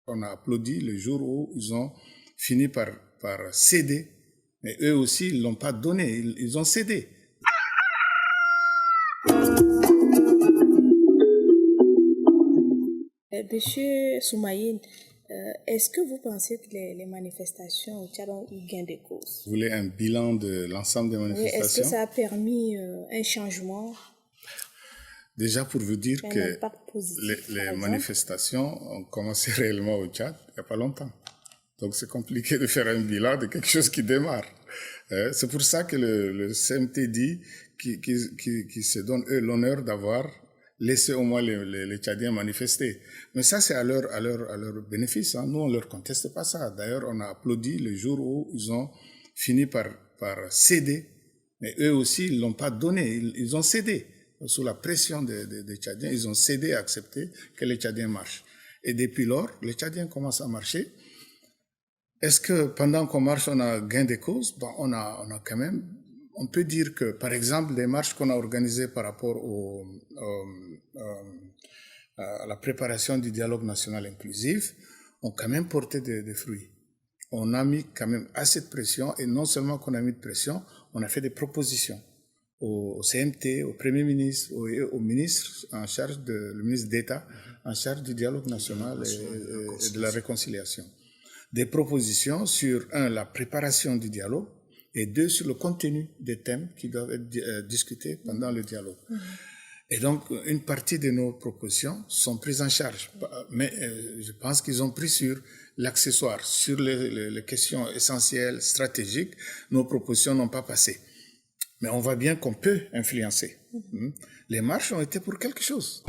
On a applaudi le jour où ils ont fini par céder, mais eux aussi, ils ne l'ont pas donné, ils ont cédé. Monsieur Soumaïne, est-ce que vous pensez que les manifestations au Tchad ont eu gain de cause? Vous voulez un bilan de l'ensemble des manifestations? Oui, est-ce que ça a permis un changement? Déjà pour vous dire que positif, les manifestations ont commencé réellement au Tchad il n'y a pas longtemps. Donc c'est compliqué de faire un bilan de quelque chose qui démarre. C'est pour ça que le CMT dit qu'ils se donnent eux l'honneur d'avoir laissé au moins les Tchadiens manifester. Mais ça c'est à leur bénéfice. Hein. Nous on leur conteste pas ça. D'ailleurs on a applaudi le jour où ils ont fini par céder. Mais eux aussi ils l'ont pas donné. Ils ont cédé. Sous la pression des Tchadiens, ils ont cédé à accepter que les Tchadiens marchent. Et depuis lors, les Tchadiens commencent à marcher. Est-ce que pendant qu'on marche, on a gain de cause? Bon, on a quand même, on peut dire que, par exemple, les marches qu'on a organisées par rapport à la préparation du dialogue national inclusif ont quand même porté des fruits. On a mis quand même assez de pression, et non seulement qu'on a mis de pression, on a fait des propositions au CMT, au Premier ministre, au ministre en charge le ministre d'État en charge du dialogue national et de la réconciliation. Des propositions sur, un, la préparation du dialogue, et deux, sur le contenu des thèmes qui doivent être discutés pendant le dialogue. Et donc, une partie de nos propositions sont prises en charge. Mais je pense qu'ils ont pris sur l'accessoire, sur les questions essentielles, stratégiques. Nos propositions n'ont pas passé. Mais on voit bien qu'on peut influencer. Les marches ont été pour quelque chose.